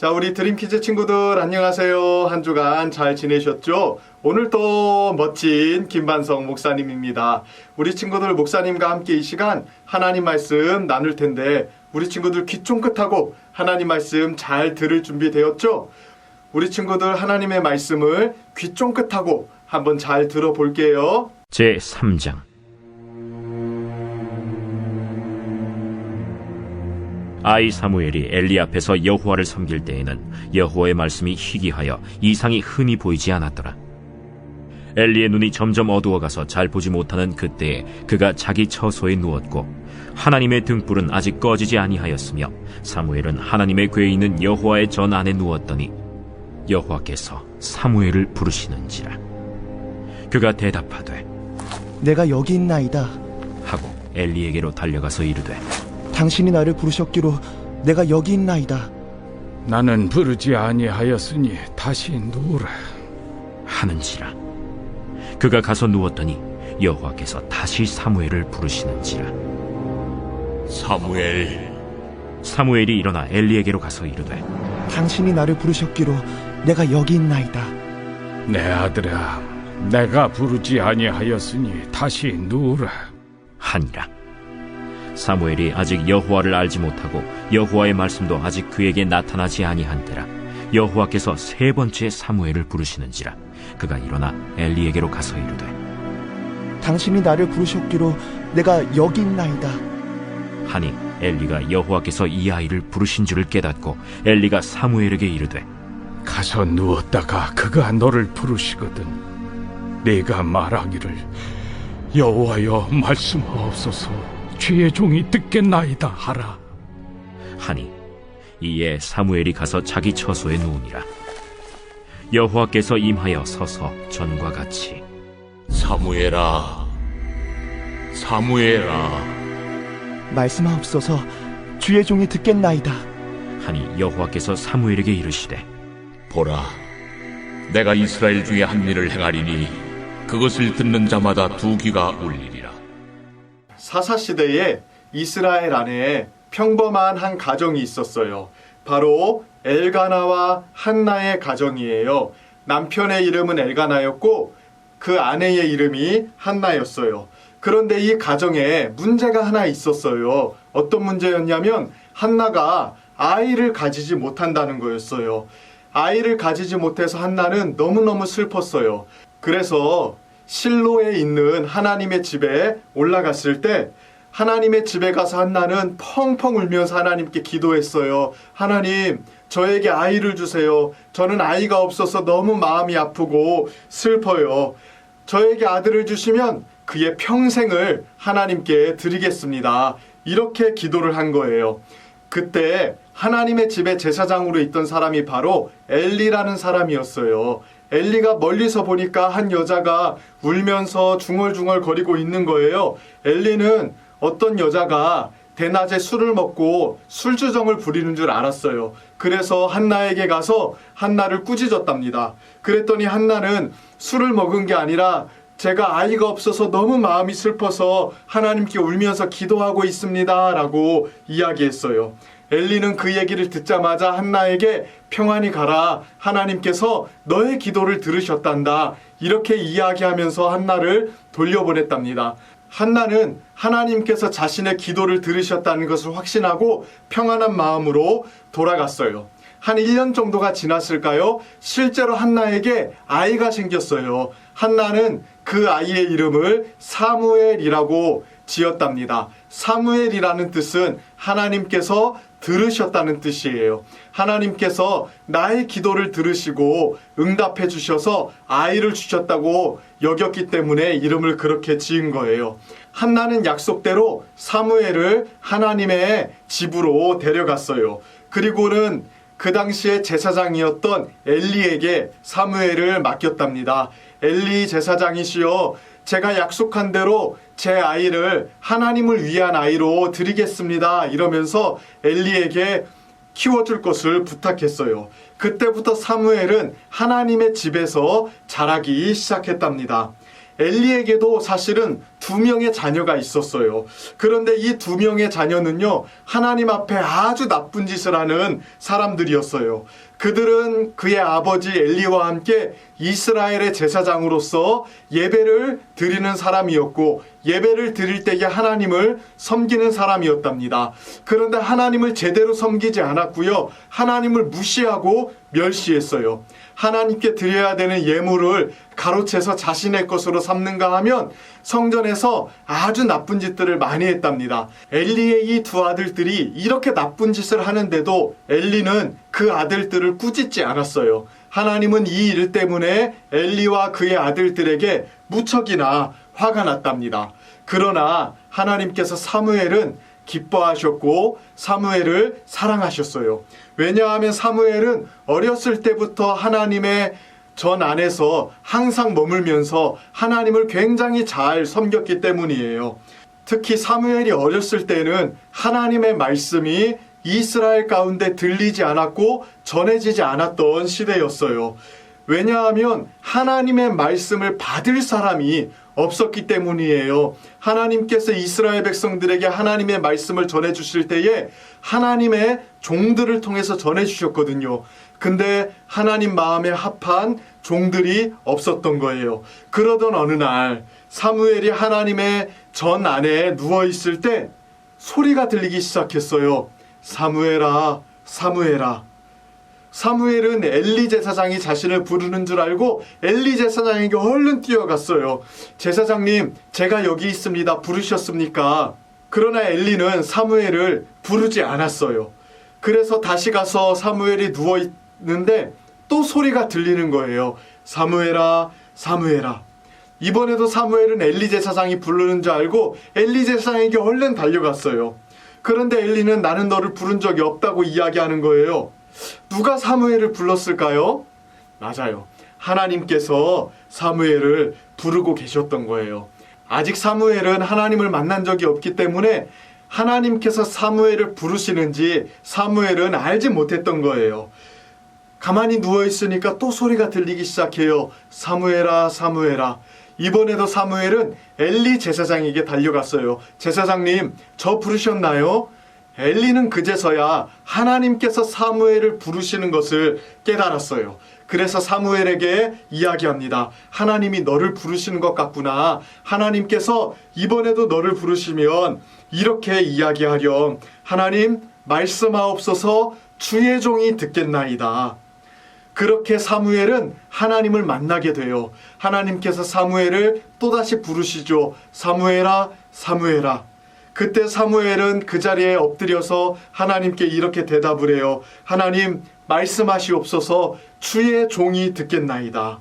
자, 우리 드림키즈 친구들 안녕하세요. 한 주간 잘 지내셨죠? 오늘 또 멋진 김반성 목사님입니다. 우리 친구들 목사님과 함께 이 시간 하나님 말씀 나눌 텐데 우리 친구들 귀 쫑긋하고 하나님 말씀 잘 들을 준비 되었죠? 우리 친구들 하나님의 말씀을 귀 쫑긋하고 한번 잘 들어볼게요. 제3장. 아이 사무엘이 엘리 앞에서 여호와를 섬길 때에는 여호와의 말씀이 희귀하여 이상이 흔히 보이지 않았더라. 엘리의 눈이 점점 어두워가서 잘 보지 못하는 그때에 그가 자기 처소에 누웠고 하나님의 등불은 아직 꺼지지 아니하였으며 사무엘은 하나님의 궤에 있는 여호와의 전 안에 누웠더니 여호와께서 사무엘을 부르시는지라. 그가 대답하되 내가 여기 있나이다 하고 엘리에게로 달려가서 이르되 당신이 나를 부르셨기로 내가 여기 있나이다 나는 부르지 아니하였으니 다시 누우라 하는지라. 그가 가서 누웠더니 여호와께서 다시 사무엘을 부르시는지라. 사무엘이 일어나 엘리에게로 가서 이르되 당신이 나를 부르셨기로 내가 여기 있나이다 내 아들아 내가 부르지 아니하였으니 다시 누우라 하니라. 사무엘이 아직 여호와를 알지 못하고 여호와의 말씀도 아직 그에게 나타나지 아니한때라 여호와께서 세 번째 사무엘을 부르시는지라. 그가 일어나 엘리에게로 가서 이르되 당신이 나를 부르셨기로 내가 여기 있나이다 하니 엘리가 여호와께서 이 아이를 부르신 줄을 깨닫고 엘리가 사무엘에게 이르되 가서 누웠다가 그가 너를 부르시거든 네가 말하기를 여호와여 말씀하옵소서 주의 종이 듣겠나이다 하라 하니 이에 사무엘이 가서 자기 처소에 누우니라. 여호와께서 임하여 서서 전과 같이 사무엘아 말씀하옵소서 주의 종이 듣겠나이다 하니 여호와께서 사무엘에게 이르시되 보라 내가 이스라엘 중에 한 일을 행하리니 그것을 듣는 자마다 두 귀가 울리리라. 사사시대에 이스라엘 안에 평범한 한 가정이 있었어요. 바로 엘가나와 한나의 가정이에요. 남편의 이름은 엘가나였고 그 아내의 이름이 한나였어요. 그런데 이 가정에 문제가 하나 있었어요. 어떤 문제였냐면 한나가 아이를 가지지 못한다는 거였어요. 아이를 가지지 못해서 한나는 너무너무 슬펐어요. 그래서 실로에 있는 하나님의 집에 올라갔을 때 하나님의 집에 가서 한나는 펑펑 울면서 하나님께 기도했어요. 하나님, 저에게 아이를 주세요. 저는 아이가 없어서 너무 마음이 아프고 슬퍼요. 저에게 아들을 주시면 그의 평생을 하나님께 드리겠습니다. 이렇게 기도를 한 거예요. 그때 하나님의 집에 제사장으로 있던 사람이 바로 엘리라는 사람이었어요. 엘리가 멀리서 보니까 한 여자가 울면서 중얼중얼 거리고 있는 거예요. 엘리는 어떤 여자가 대낮에 술을 먹고 술주정을 부리는 줄 알았어요. 그래서 한나에게 가서 한나를 꾸짖었답니다. 그랬더니 한나는 술을 먹은 게 아니라 제가 아이가 없어서 너무 마음이 슬퍼서 하나님께 울면서 기도하고 있습니다 라고 이야기했어요. 엘리는 그 얘기를 듣자마자 한나에게 평안히 가라. 하나님께서 너의 기도를 들으셨단다. 이렇게 이야기하면서 한나를 돌려보냈답니다. 한나는 하나님께서 자신의 기도를 들으셨다는 것을 확신하고 평안한 마음으로 돌아갔어요. 한 1년 정도가 지났을까요? 실제로 한나에게 아이가 생겼어요. 한나는 그 아이의 이름을 사무엘이라고 지었답니다. 사무엘이라는 뜻은 하나님께서 들으셨다는 뜻이에요. 하나님께서 나의 기도를 들으시고 응답해 주셔서 아이를 주셨다고 여겼기 때문에 이름을 그렇게 지은 거예요. 한나는 약속대로 사무엘을 하나님의 집으로 데려갔어요. 그리고는 그 당시에 제사장이었던 엘리에게 사무엘을 맡겼답니다. 엘리 제사장이시여, 제가 약속한 대로 제 아이를 하나님을 위한 아이로 드리겠습니다. 이러면서 엘리에게 키워줄 것을 부탁했어요. 그때부터 사무엘은 하나님의 집에서 자라기 시작했답니다. 엘리에게도 사실은 2명의 자녀가 있었어요. 그런데 이 2명의 자녀는요, 하나님 앞에 아주 나쁜 짓을 하는 사람들이었어요. 그들은 그의 아버지 엘리와 함께 이스라엘의 제사장으로서 예배를 드리는 사람이었고, 예배를 드릴 때에 하나님을 섬기는 사람이었답니다. 그런데 하나님을 제대로 섬기지 않았고요, 하나님을 무시하고 멸시했어요. 하나님께 드려야 되는 예물을 가로채서 자신의 것으로 삼는가 하면 성전에서 아주 나쁜 짓들을 많이 했답니다. 엘리의 이 2 아들들이 이렇게 나쁜 짓을 하는데도 엘리는 그 아들들을 꾸짖지 않았어요. 하나님은 이 일 때문에 엘리와 그의 아들들에게 무척이나 화가 났답니다. 그러나 하나님께서 사무엘은 기뻐하셨고 사무엘을 사랑하셨어요. 왜냐하면 사무엘은 어렸을 때부터 하나님의 전 안에서 항상 머물면서 하나님을 굉장히 잘 섬겼기 때문이에요. 특히 사무엘이 어렸을 때는 하나님의 말씀이 이스라엘 가운데 들리지 않았고 전해지지 않았던 시대였어요. 왜냐하면 하나님의 말씀을 받을 사람이 없었기 때문이에요. 하나님께서 이스라엘 백성들에게 하나님의 말씀을 전해주실 때에 하나님의 종들을 통해서 전해주셨거든요. 근데 하나님 마음에 합한 종들이 없었던 거예요. 그러던 어느 날 사무엘이 하나님의 전 안에 누워있을 때 소리가 들리기 시작했어요. 사무엘아, 사무엘아. 사무엘은 엘리 제사장이 자신을 부르는 줄 알고 엘리 제사장에게 얼른 뛰어갔어요. 제사장님, 제가 여기 있습니다. 부르셨습니까? 그러나 엘리는 사무엘을 부르지 않았어요. 그래서 다시 가서 사무엘이 누워있는데 또 소리가 들리는 거예요. 사무엘아, 사무엘아. 이번에도 사무엘은 엘리 제사장이 부르는 줄 알고 엘리 제사장에게 얼른 달려갔어요. 그런데 엘리는 나는 너를 부른 적이 없다고 이야기하는 거예요. 누가 사무엘을 불렀을까요? 맞아요. 하나님께서 사무엘을 부르고 계셨던 거예요. 아직 사무엘은 하나님을 만난 적이 없기 때문에 하나님께서 사무엘을 부르시는지 사무엘은 알지 못했던 거예요. 가만히 누워있으니까 또 소리가 들리기 시작해요. 사무엘아, 사무엘아. 이번에도 사무엘은 엘리 제사장에게 달려갔어요. 제사장님, 저 부르셨나요? 엘리는 그제서야 하나님께서 사무엘을 부르시는 것을 깨달았어요. 그래서 사무엘에게 이야기합니다. 하나님이 너를 부르시는 것 같구나. 하나님께서 이번에도 너를 부르시면 이렇게 이야기하렴. 하나님, 말씀하옵소서. 주의 종이 듣겠나이다. 그렇게 사무엘은 하나님을 만나게 돼요. 하나님께서 사무엘을 또다시 부르시죠. 사무엘아, 사무엘아. 그때 사무엘은 그 자리에 엎드려서 하나님께 이렇게 대답을 해요. 하나님, 말씀하시옵소서. 주의 종이 듣겠나이다.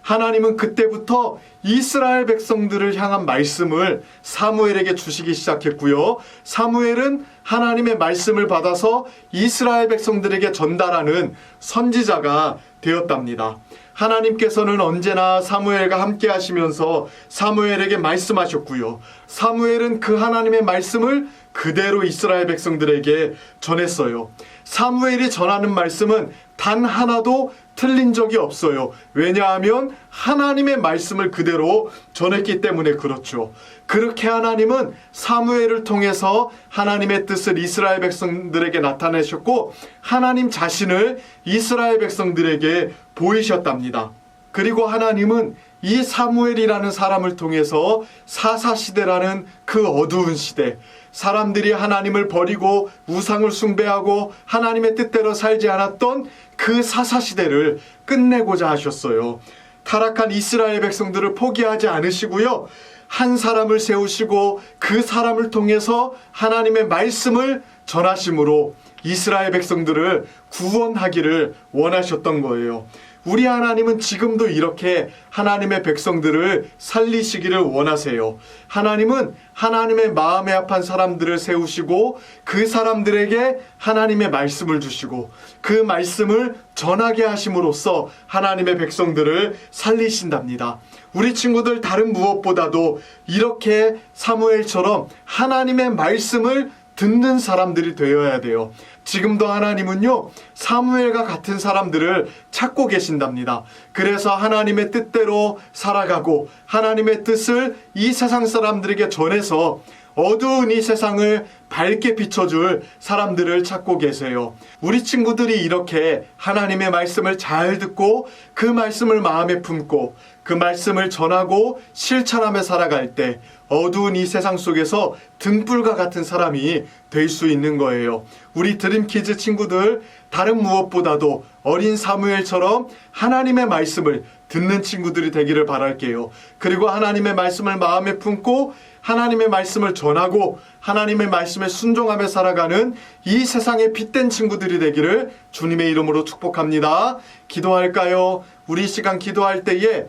하나님은 그때부터 이스라엘 백성들을 향한 말씀을 사무엘에게 주시기 시작했고요. 사무엘은 하나님의 말씀을 받아서 이스라엘 백성들에게 전달하는 선지자가 되었답니다. 하나님께서는 언제나 사무엘과 함께 하시면서 사무엘에게 말씀하셨고요. 사무엘은 그 하나님의 말씀을 그대로 이스라엘 백성들에게 전했어요. 사무엘이 전하는 말씀은 단 하나도 틀린 적이 없어요. 왜냐하면 하나님의 말씀을 그대로 전했기 때문에 그렇죠. 그렇게 하나님은 사무엘을 통해서 하나님의 뜻을 이스라엘 백성들에게 나타내셨고 하나님 자신을 이스라엘 백성들에게 보이셨답니다. 그리고 하나님은 이 사무엘이라는 사람을 통해서 사사시대라는 그 어두운 시대, 사람들이 하나님을 버리고 우상을 숭배하고 하나님의 뜻대로 살지 않았던 그 사사시대를 끝내고자 하셨어요. 타락한 이스라엘 백성들을 포기하지 않으시고요. 한 사람을 세우시고 그 사람을 통해서 하나님의 말씀을 전하심으로 이스라엘 백성들을 구원하기를 원하셨던 거예요. 우리 하나님은 지금도 이렇게 하나님의 백성들을 살리시기를 원하세요. 하나님은 하나님의 마음에 합한 사람들을 세우시고 그 사람들에게 하나님의 말씀을 주시고 그 말씀을 전하게 하심으로써 하나님의 백성들을 살리신답니다. 우리 친구들 다른 무엇보다도 이렇게 사무엘처럼 하나님의 말씀을 듣는 사람들이 되어야 돼요. 지금도 하나님은요, 사무엘과 같은 사람들을 찾고 계신답니다. 그래서 하나님의 뜻대로 살아가고 하나님의 뜻을 이 세상 사람들에게 전해서 어두운 이 세상을 밝게 비춰줄 사람들을 찾고 계세요. 우리 친구들이 이렇게 하나님의 말씀을 잘 듣고 그 말씀을 마음에 품고 그 말씀을 전하고 실천하며 살아갈 때 어두운 이 세상 속에서 등불과 같은 사람이 될 수 있는 거예요. 우리 드림키즈 친구들, 다른 무엇보다도 어린 사무엘처럼 하나님의 말씀을 듣는 친구들이 되기를 바랄게요. 그리고 하나님의 말씀을 마음에 품고 하나님의 말씀을 전하고 하나님의 말씀에 순종하며 살아가는 이 세상의 빛된 친구들이 되기를 주님의 이름으로 축복합니다. 기도할까요? 우리 시간 기도할 때에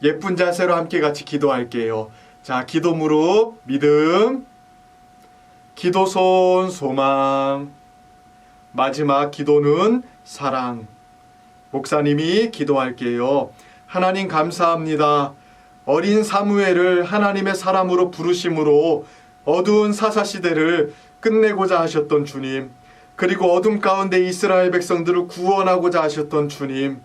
예쁜 자세로 함께 같이 기도할게요. 자, 기도 무릎, 믿음, 기도손, 소망, 마지막 기도는 사랑. 목사님이 기도할게요. 하나님 감사합니다. 어린 사무엘을 하나님의 사람으로 부르심으로 어두운 사사시대를 끝내고자 하셨던 주님, 그리고 어둠 가운데 이스라엘 백성들을 구원하고자 하셨던 주님,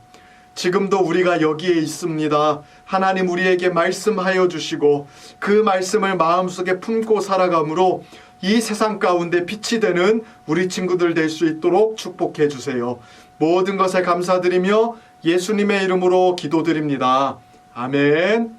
지금도 우리가 여기에 있습니다. 하나님 우리에게 말씀하여 주시고 그 말씀을 마음속에 품고 살아감으로 이 세상 가운데 빛이 되는 우리 친구들 될 수 있도록 축복해 주세요. 모든 것에 감사드리며 예수님의 이름으로 기도드립니다. 아멘.